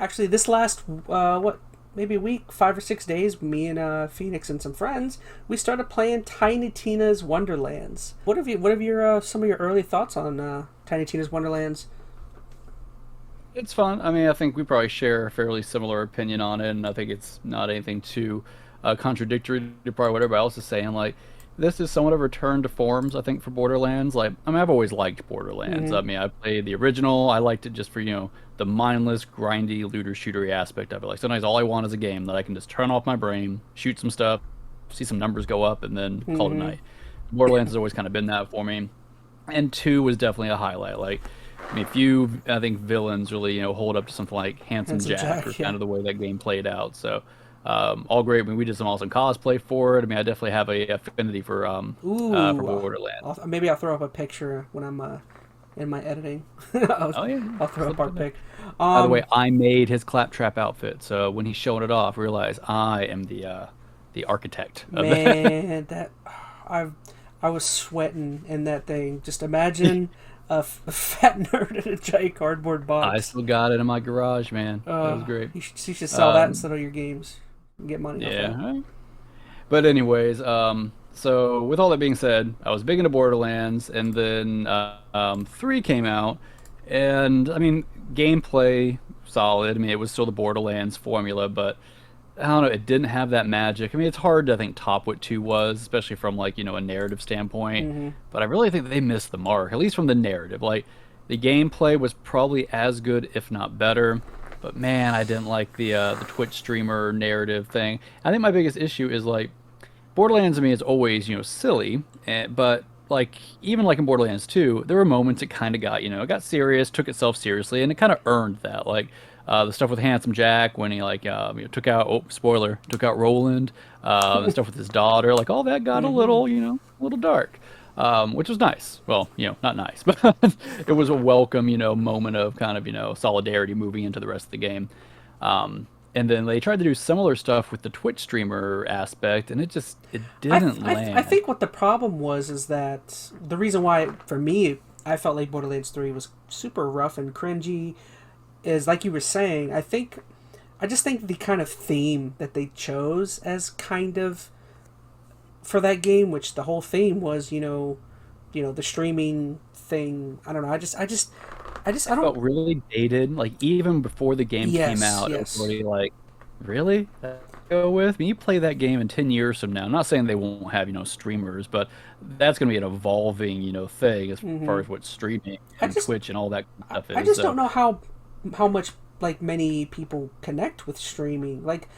actually, this last maybe a week, 5 or 6 days, me and Phoenix and some friends, we started playing Tiny Tina's Wonderlands. What have your some of your early thoughts on Tiny Tina's Wonderlands? It's fun. I mean, I think we probably share a fairly similar opinion on it, and I think it's not anything too contradictory to probably what everybody else is saying. Like, this is somewhat of a return to forms, I think, for Borderlands. Like, I mean, I've always liked Borderlands. Mm-hmm. I mean, I played the original. I liked it just for, the mindless, grindy, looter shootery aspect of it. Like, sometimes all I want is a game that I can just turn off my brain, shoot some stuff, see some numbers go up, and then call it a Mm-hmm. night. Borderlands has always kind of been that for me. And two was definitely a highlight. Like, I mean, few, I think, villains really, hold up to something like Handsome Handsome Jack or Jack, yeah. kind of the way that game played out. So, all great. I mean, we did some awesome cosplay for it. I mean, I definitely have a affinity for Ooh, Borderlands. maybe I'll throw up a picture when I'm in my editing. I'll, Oh yeah, I'll throw up slip our it in there. pic. By the way, Um, I made his claptrap outfit. So when he's showing it off, realize I am the architect of that. Man, that I I was sweating in that thing. Just imagine a fat nerd in a giant cardboard I box. still got it in my garage, man. That was great. You should sell that Um, instead of your games and get money off that. yeah. But anyways, so with all that being said, I was big into Borderlands, and then three came out, and I mean, gameplay solid. I mean, it was still the Borderlands formula, but I don't know, it didn't have that magic. I mean, it's hard to I think top what two was, especially from like a narrative standpoint. Hmm. But I really think that they missed the mark, at least from the narrative. Like the gameplay was probably as good, if not better. But man, I didn't like the Twitch streamer narrative thing. I think my biggest issue is like Borderlands to me is always, silly, but like even like in Borderlands 2, there were moments it kind of got, it got serious, took itself seriously, and it kind of earned that. Like the stuff with Handsome Jack when he like took out spoiler, took out Roland, the stuff with his daughter, like all that got a Hmm. little, a little dark. Which was nice. Well, not nice, but it was a welcome, moment of kind of, solidarity moving into the rest of the game. And then they tried to do similar stuff with the Twitch streamer aspect, and it didn't I land. think what the problem was is that the reason why for me I felt like Borderlands 3 was super rough and cringy is like you were saying. I just think the kind of theme that they chose as kind of for that game, which the whole theme was, the streaming thing. I don't know. I don't. Felt really dated. Like even before the game came Yes, out, it was yes. already like, really? Go with? I mean, you play that game in 10 years from now. I'm not saying they won't have, streamers, but that's going to be an evolving, thing as far Hmm. as what streaming I and just Twitch and all that stuff I is. just don't So know how much like many people connect with streaming. Like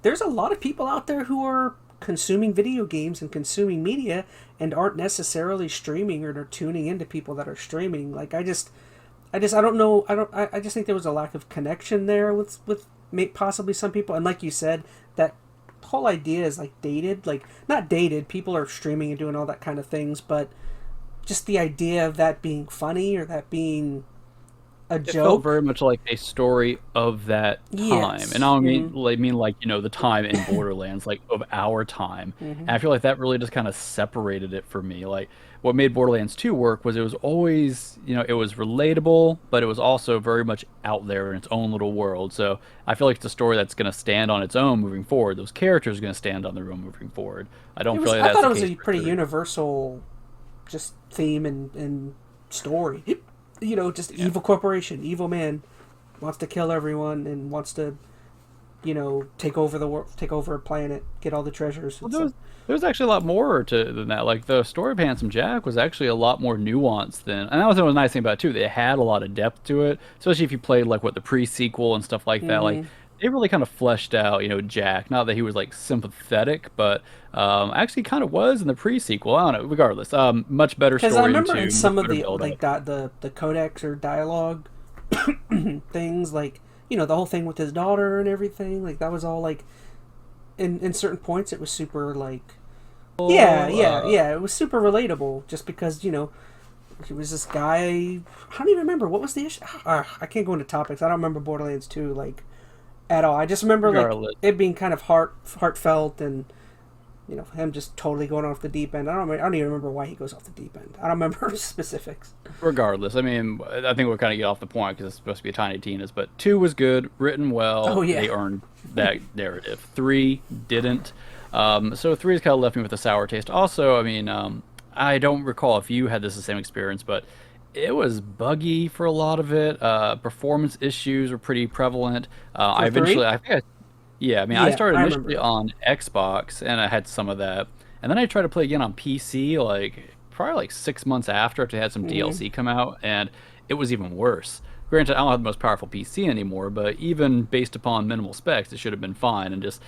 there's a lot of people out there who are consuming video games and consuming media and aren't necessarily streaming or they're tuning into people that are streaming. Like I don't know. I just think there was a lack of connection there with possibly some people. And like you said, that whole idea is like dated. Like not dated. People are streaming and doing all that kind of things, but just the idea of that being funny or that being a it felt joke. very much like a story of that time, and Yes. I don't mean Mm-hmm. like the time in Borderlands, like of our time. Mm-hmm. And I feel like that really just kind of separated it for me. Like what made Borderlands 2 work was it was always, it was relatable, but it was also very much out there in its own little world. So I feel like it's a story that's going to stand on its own moving forward. Those characters are going to stand on their own moving forward. I It don't feel was. like I that's thought it the was case a for pretty 3. universal, just theme and story. Just Yeah. evil corporation, evil man wants to kill everyone and wants to, take over the world, take over a planet, get all the treasures. Well, It's like, there was actually a lot more to than that. Like the story of Handsome Jack was actually a lot more nuanced than, and that was the nice thing about it too. They had a lot of depth to it, especially if you played like what the pre-sequel and stuff like that. Like mm-hmm. they really kind of fleshed out, Jack. Not that he was like sympathetic, but actually kind of was in the pre-sequel. I don't know. Regardless, much better Because I story remember into in much some of better the build up. like the codex or dialogue things, like the whole thing with his daughter and everything, like that was all like in certain points it was super like yeah, yeah, Uh, yeah. It was super relatable just because, he was this guy. I don't even remember. What was the issue? I can't go into topics. I don't remember Borderlands 2, like, at all. I just remember, like, regardless. it being kind of heartfelt and, him just totally going off the deep end. I don't even remember why he goes off the deep end. I don't remember specifics. Regardless, I mean, I think we're kind of get off the point because it's supposed to be a Tiny Tina's, but 2 was good, written well. Oh, yeah. They earned that narrative. 3 didn't. So 3 has kind of left me with a sour taste. Also, I mean, I don't recall if you had the same experience, but it was buggy for a lot of it. Performance issues were pretty prevalent. I eventually, 3? I think, yeah, I mean, Yeah, I started I initially remember. on Xbox, and I had some of that, and then I tried to play again on PC, like probably like 6 months after they had some Mm. DLC come out, and it was even worse. Granted, I don't have the most powerful PC anymore, but even based upon minimal specs, it should have been fine, and just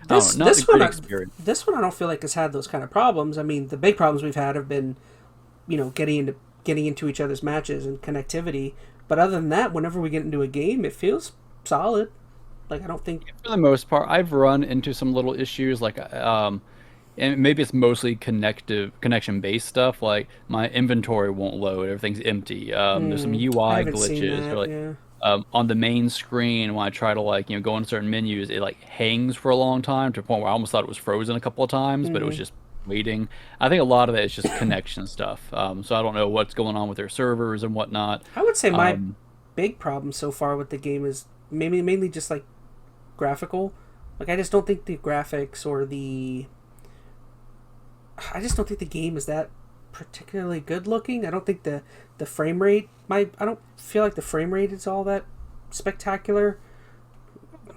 I don't This know, not a this one great I, experience. this one I don't feel like has had those kind of problems. I mean, the big problems we've had have been, getting into each other's matches and connectivity. But other than that, whenever we get into a game, it feels solid. Like I don't think. For the most part, I've run into some little issues like and maybe it's mostly connective connection based stuff. Like my inventory won't load, everything's empty. There's some I UI haven't seen glitches, or that. like Yeah. on the main screen when I try to like go into certain menus, it like hangs for a long time to the point where I almost thought it was frozen a couple of times, but it was just waiting. I think a lot of that is just connection stuff. So I don't know what's going on with their servers and whatnot. I would say my Um, big problem so far with the game is mainly just like graphical. Like I just don't think the graphics or the I just don't think the game is that particularly good looking. I don't think the frame rate I don't feel like the frame rate is all that spectacular.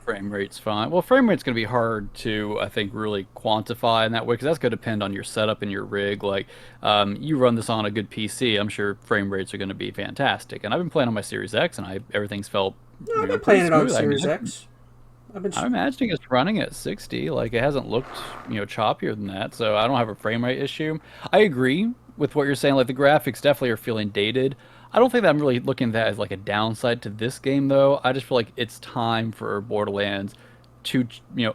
Frame rate's fine. Well, frame rate's going to be hard to, I think, really quantify in that way because that's going to depend on your setup and your rig. Like, you run this on a good PC, I'm sure frame rates are going to be fantastic. And I've been playing on my Series X, and everything's felt No, I've been pretty playing it on smooth. Series X. I've been I'm imagining it's running at 60. Like, it hasn't looked choppier than that. So I don't have a frame rate issue. I agree with what you're saying. Like, the graphics definitely are feeling dated. I don't think that I'm really looking at that as like a downside to this game, though. I just feel like it's time for Borderlands to,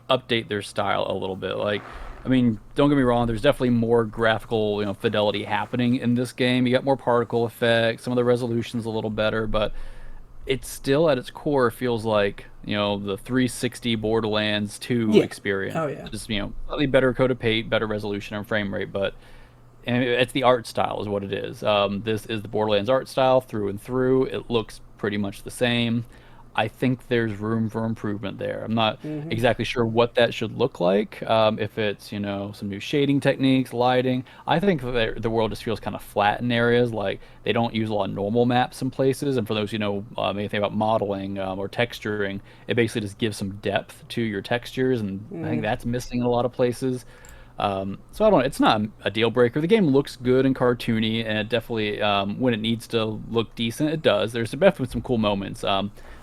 update their style a little bit. Like, I mean, don't get me wrong. There's definitely more graphical, fidelity happening in this game. You got more particle effects. Some of the resolution's a little better, but it's still at its core feels like the 360 Borderlands 2 yeah. experience. Oh yeah. Just slightly better coat of paint, better resolution and frame rate, but and it's the art style is what it is. This is the Borderlands art style through and through. It looks pretty much the same. I think there's room for improvement there. I'm not exactly sure what that should look like. If it's some new shading techniques, lighting. I think that the world just feels kind of flat in areas. Like they don't use a lot of normal maps in places. And for those anything about modeling or texturing, it basically just gives some depth to your textures, and I think that's missing in a lot of places. So I don't know. It's not a deal breaker. The game looks good and cartoony, and it definitely, when it needs to look decent, it does. There's definitely some cool moments.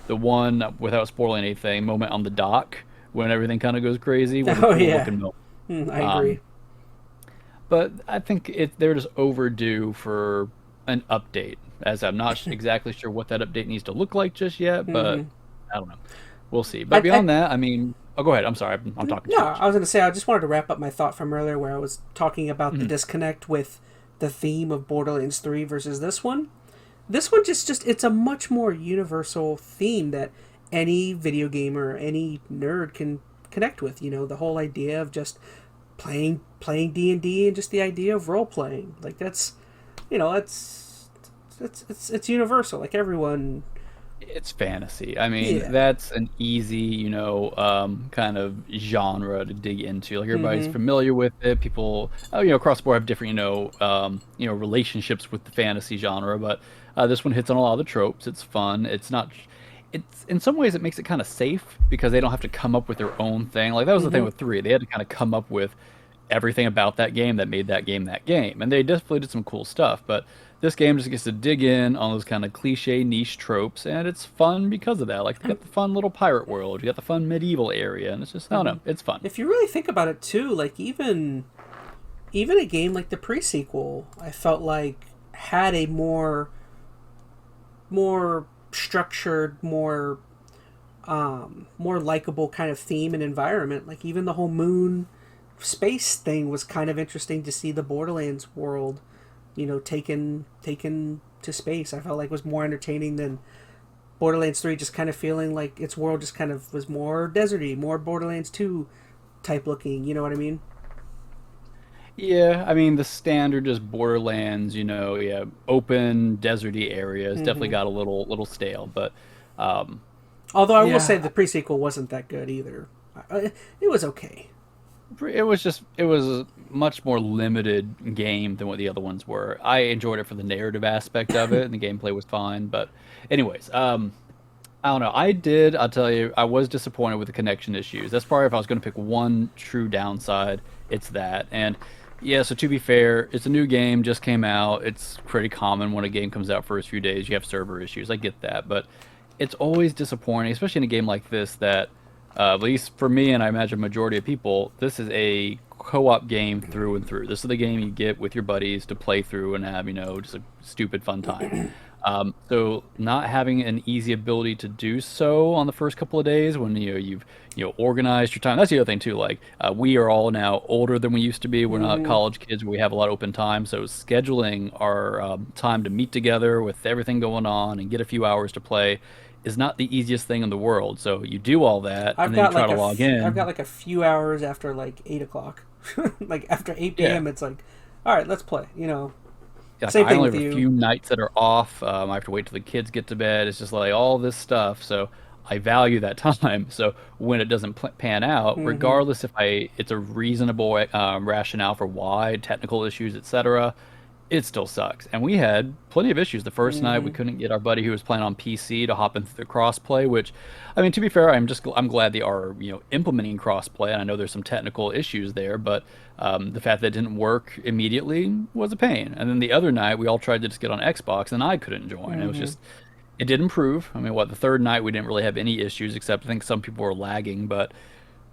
The one, without spoiling anything, moment on the dock when everything kind of goes crazy was a Oh cool yeah. looking moment. I Um, agree. but I think they're just overdue for an update, as I'm not exactly sure what that update needs to look like just yet, but I don't know. We'll see. But I beyond that, I mean, oh, go ahead. I'm sorry. I'm talking No, too much. I was going to say, I just wanted to wrap up my thought from earlier where I was talking about the Mhm. disconnect with the theme of Borderlands 3 versus this one. This one just it's a much more universal theme that any video gamer, any nerd can connect with. The whole idea of just playing D&D and just the idea of role playing. Like that's, it's universal. Like everyone, It's fantasy. I mean, yeah. that's an easy, kind of genre to dig into. Like everybody's Mm-hmm. familiar with it. People, across the board have different, relationships with the fantasy genre. But this one hits on a lot of the tropes. It's fun. It's not. It's in some ways it makes it kind of safe because they don't have to come up with their own thing. Like that was the thing Mm-hmm. with 3. They had to kind of come up with everything about that game that made that game, and they definitely did some cool stuff. But this game just gets to dig in on those kind of cliche niche tropes, and it's fun because of that. Like you got the fun little pirate world, you got the fun medieval area, and it's just I don't know, it's fun. If you really think about it too, like even a game like the pre-sequel, I felt like had a more structured, more likable kind of theme and environment. Like even the whole moon space thing was kind of interesting to see the Borderlands world, taken to space. I felt like was more entertaining than Borderlands 3 just kind of feeling like its world just kind of was more deserty, more Borderlands 2 type looking, you know what I mean? Yeah, I mean the standard just Borderlands, yeah, open deserty areas definitely Hmm. got a little stale, but um, Although I will say yeah, the prequel wasn't that good either. It was okay. it was a much more limited game than what the other ones were. I enjoyed it for the narrative aspect of it, and the gameplay was fine. But anyways, I don't know. I'll tell you, I was disappointed with the connection issues. That's probably if I was going to pick one true downside, it's that. And yeah, so to be fair, it's a new game, just came out. It's pretty common when a game comes out first few days, you have server issues. I get that, but it's always disappointing, especially in a game like this that, at least for me and I imagine majority of people, this is a co-op game through and through. This is the game you get with your buddies to play through and have, just a stupid fun time. So not having an easy ability to do so on the first couple of days when you've organized your time. That's the other thing too. Like we are all now older than we used to be. We're not Hmm. college kids. We have a lot of open time. So scheduling our time to meet together with everything going on and get a few hours to play is not the easiest thing in the world. So you do all that and then you try to log I've got in. like a few hours after like 8 o'clock. Like after 8 Yeah. p.m. It's like, all right, let's play. Like Same I thing only with have a you. few nights that are off. I have to wait till the kids get to bed. It's just like all this stuff. So I value that time. So when it doesn't pan out, Hmm. regardless if it's a reasonable rationale for why, technical issues, etc., it still sucks. And we had plenty of issues. The first night we Hmm. couldn't get our buddy who was playing on PC to hop into the crossplay, which, I mean, to be fair, I'm glad they are implementing crossplay, and I know there's some technical issues there, but the fact that it didn't work immediately was a pain. And then the other night we all tried to just get on Xbox, and I couldn't join. It was Hmm. just it did improve. I mean, the third night we didn't really have any issues, except I think some people were lagging, but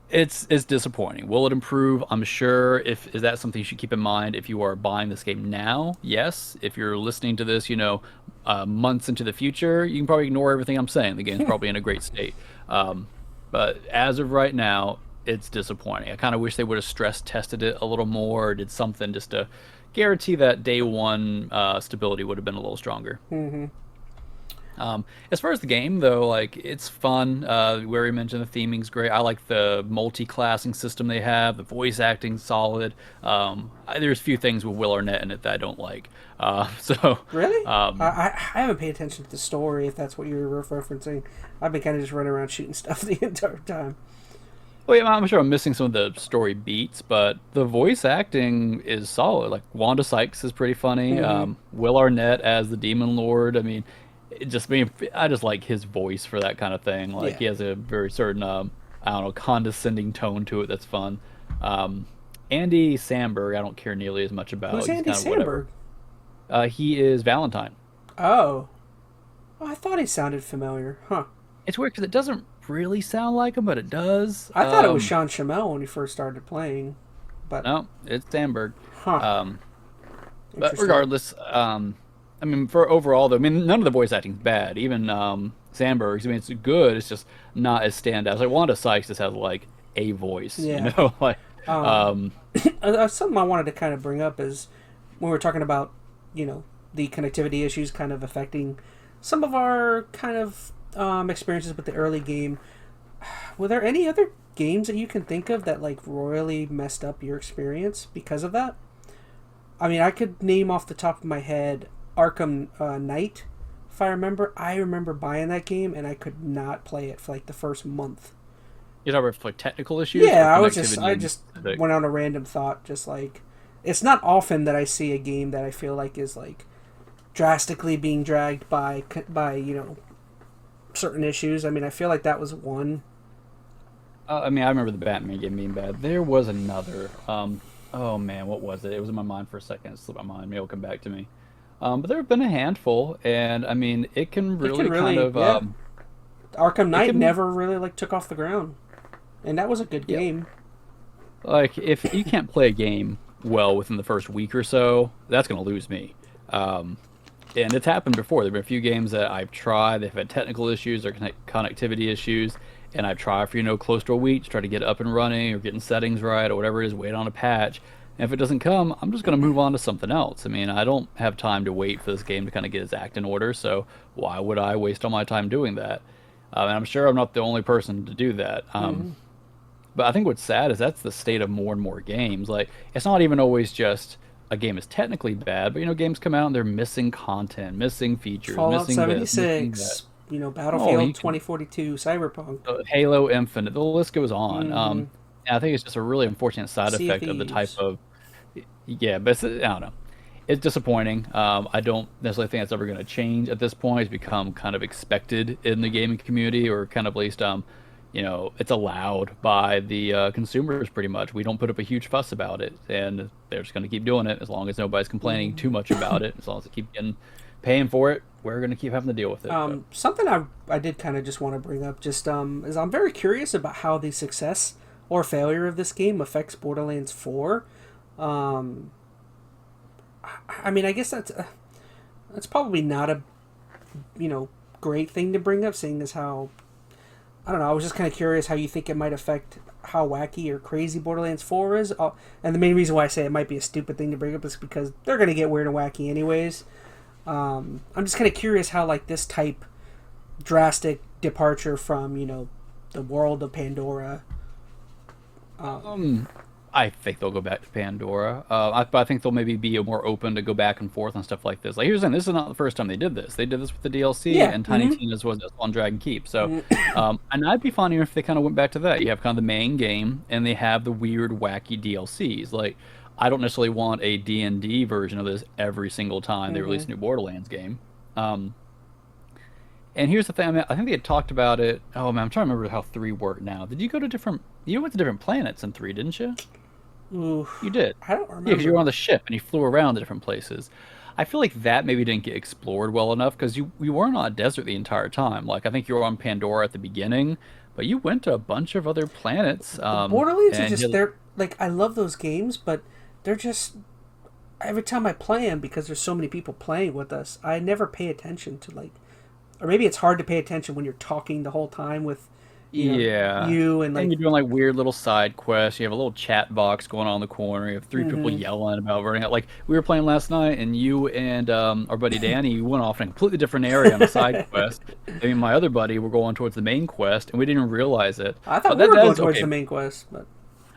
it's disappointing. Will it improve? I'm sure. If is that something you should keep in mind if you are buying this game now? Yes. If you're listening to this, months into the future, you can probably ignore everything I'm saying. The game's probably in a great state. Um, but as of right now, it's disappointing. I kind of wish they would have stress tested it a little more, or did something just to guarantee that day one stability would have been a little stronger. Hmm. As far as the game, though, like it's fun. Where you mentioned the theming's great. I like the multi-classing system they have. The voice acting's solid. There's a few things with Will Arnett in it that I don't like. So, Really? um, I haven't paid attention to the story. If that's what you're referencing, I've been kind of just running around shooting stuff the entire time. well, yeah, I'm sure I'm missing some of the story beats, but the voice acting is solid. Like Wanda Sykes is pretty funny. Hmm. Will Arnett as the Demon Lord. I mean, I just like his voice for that kind of thing. Like Yeah. he has a very certain, I don't know, condescending tone to it that's fun. Um, Andy Samberg, I don't care nearly as much about. Who's He's Andy kind of whatever. Samberg? He is Valentine. Oh. Oh, I thought he sounded familiar. Huh. It's weird because it doesn't really sound like him, but it does. I thought it was Sean Shamel when he first started playing, but No, it's Samberg. huh. Um, But Interesting. regardless, I mean, for overall though, I mean, none of the voice acting's bad. Even Sandberg's, I mean, it's good. It's just not as standout. Like Wanda Sykes just has like a voice, Yeah. like, Um, um, Something I wanted to kind of bring up is when we're talking about, the connectivity issues kind of affecting some of our kind of experiences with the early game. Were there any other games that you can think of that like royally messed up your experience because of that? I mean, I could name off the top of my head Arkham Knight. If I remember buying that game and I could not play it for like the first month. you're talking about like technical issues or Yeah, I connectivity just specific? went on a random thought, just like it's not often that I see a game that I feel like is like drastically being dragged by certain issues. I mean, I feel like that was one. I mean, I remember the Batman game being bad. There was another. Oh man, what was it? It was in my mind for a second. It slipped my mind. Maybe it'll come back to me. But there have been a handful, and I mean, it can It can really kind really, of, yeah. Arkham it Knight can, never really like took off the ground, and that was a good yeah. game. Like if you can't play a game well within the first week or so, that's going to lose me. Um, and it's happened before. There've been a few games that I've tried. They've had technical issues or connectivity issues, and I've tried for close to a week to try to get up and running or getting settings right or whatever it is. Wait on a patch. And if it doesn't come, I'm just going to move on to something else. I mean, I don't have time to wait for this game to kind of get its act in order. So why would I waste all my time doing that? And I'm sure I'm not the only person to do that. Hmm. But I think what's sad is that's the state of more and more games. Like, it's not even always just a game is technically bad, but games come out and they're missing content, missing features, Fallout missing this, missing that. 76, Oh, Battlefield 2042, Cyberpunk. Halo Infinite, the list goes on. Mm-hmm. And I think it's just a really unfortunate side Sea of effect of the type Thieves. of, yeah, but I don't know. It's disappointing. I don't necessarily think that's ever going to change at this point. It's become kind of expected in the gaming community, or kind of at least, it's allowed by the consumers pretty much. We don't put up a huge fuss about it, and they're just going to keep doing it as long as nobody's complaining too much about it. As long as they keep paying for it, we're going to keep having to deal with it. Something I did kind of just want to bring up is I'm very curious about how the success or failure of this game affects Borderlands 4. I mean, I guess that's probably not a great thing to bring up, seeing as how, I don't know. I was just kind of curious how you think it might affect how wacky or crazy Borderlands 4 is. And the main reason why I say it might be a stupid thing to bring up is because they're going to get weird and wacky anyways. I'm just kind of curious how like this type drastic departure from the world of Pandora. I think they'll go back to Pandora. But I think they'll maybe be more open to go back and forth on stuff like this. Like, here's the thing: this is not the first time they did this. They did this with the DLC, and Tiny Tina's was on Dragon Keep. So, and I'd be fine if they kind of went back to that. You have kind of the main game, and they have the weird, wacky DLCs. Like, I don't necessarily want a D&D version of this every single time they release a new Borderlands game. And here's the thing: I mean, I think they had talked about it. Oh man, I'm trying to remember how 3 worked now. Did you go to different? You went to different planets in 3, didn't you? Oof, You did. I don't remember. Yeah, because you were on the ship and you flew around to different places. I feel like that maybe didn't get explored well enough because you weren't on a desert the entire time. Like, I think you were on Pandora at the beginning, but you went to a bunch of other planets. Borderlands are just they're like, I love those games, but they're just, every time I play them, because there's so many people playing with us, I never pay attention to, like, or maybe it's hard to pay attention when you're talking the whole time with you and like, and you're doing like weird little side quests. You have a little chat box going on in the corner. You have 3 people yelling about running out. Like, we were playing last night, and you and our buddy Danny, you went off in a completely different area on a side quest. I mean, my other buddy were going towards the main quest, and we didn't even realize it. I thought we were going towards the main quest, but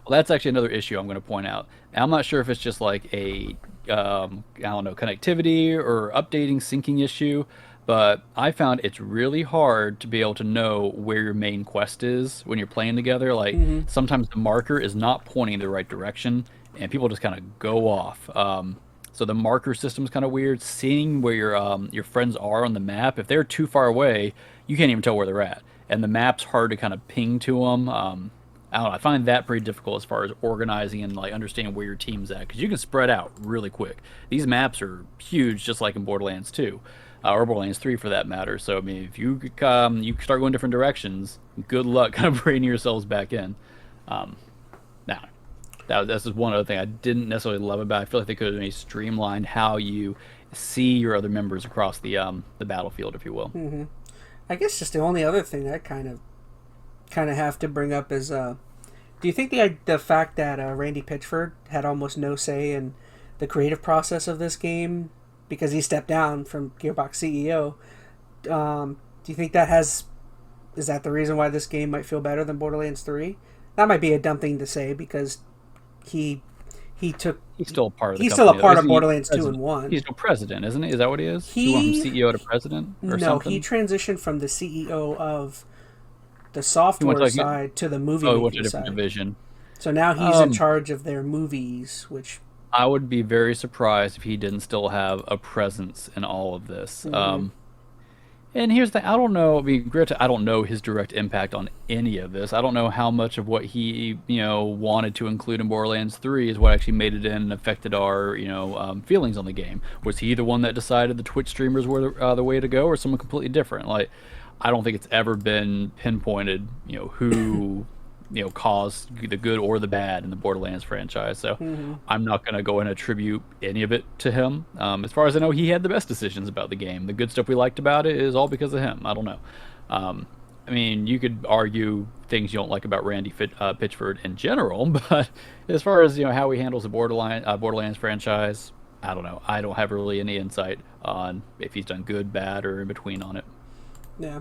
well, that's actually another issue I'm going to point out. I'm not sure if it's just like a I don't know, connectivity or updating syncing issue. But I found it's really hard to be able to know where your main quest is when you're playing together. Like, sometimes the marker is not pointing in the right direction, and people just kind of go off. So the marker system's kind of weird. Seeing where your friends are on the map, if they're too far away, you can't even tell where they're at. And the map's hard to kind of ping to them. I don't know. I find that pretty difficult as far as organizing and like understanding where your team's at, because you can spread out really quick. These maps are huge, just like in Borderlands 2. Or Borderlands 3 for that matter. So, I mean, if you start going different directions, good luck kind of bringing yourselves back in. Now, that's just one other thing I didn't necessarily love about it. I feel like they could have maybe streamlined how you see your other members across the battlefield, if you will. I guess just the only other thing that kind of have to bring up is, do you think the fact that Randy Pitchford had almost no say in the creative process of this game, because he stepped down from Gearbox CEO, do you think is that the reason why this game might feel better than Borderlands 3? That might be a dumb thing to say, because he's still a part of the he's company, still a part of Isn't he Borderlands 2 president? and 1. He's still president, isn't he? Is that what he is? He went from CEO to president or something? He transitioned from the CEO of the software side to the movie making he went to a different side. division. So now he's in charge of their movies, which I would be very surprised if he didn't still have a presence in all of this. And here's the I don't know. I mean, granted, I don't know his direct impact on any of this. I don't know how much of what he wanted to include in Borderlands 3 is what actually made it in and affected our feelings on the game. Was he the one that decided the Twitch streamers were the way to go, or someone completely different? Like, I don't think it's ever been pinpointed. Who. Caused the good or the bad in the Borderlands franchise. So I'm not going to go and attribute any of it to him. As far as I know, he had the best decisions about the game. The good stuff we liked about it is all because of him. I don't know. I mean, you could argue things you don't like about Randy Pitchford in general, but as far as how he handles the Borderlands franchise, I don't know. I don't have really any insight on if he's done good, bad, or in between on it. Yeah.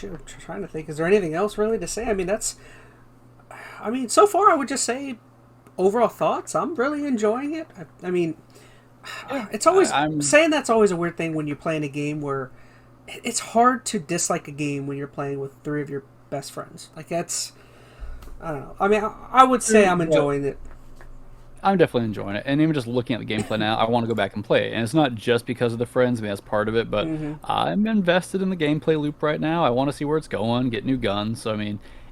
I'm trying to think. Is there anything else really to say? So far I would just say overall thoughts. I'm really enjoying it. It's always saying that's always a weird thing when you're playing a game where it's hard to dislike a game when you're playing with three of your best friends. Like that's, I don't know. I would say I'm enjoying it. I'm definitely enjoying it, and even just looking at the gameplay now, I want to go back and play it. And it's not just because of the friends; that's part of it. But I'm invested in the gameplay loop right now. I want to see where it's going, get new guns. So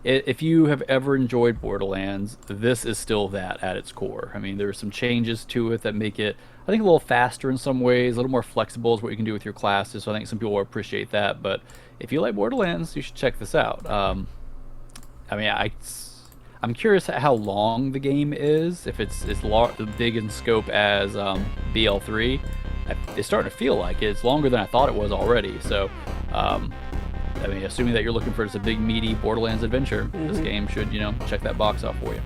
if you have ever enjoyed Borderlands, this is still that at its core. There are some changes to it that make it, I think, a little faster in some ways, a little more flexible is what you can do with your classes. So I think some people will appreciate that. But if you like Borderlands, you should check this out. I'm curious how long the game is. If it's as big in scope as BL3, it's starting to feel like it. It's longer than I thought it was already. So, assuming that you're looking for just a big, meaty Borderlands adventure, this game should, check that box off for you.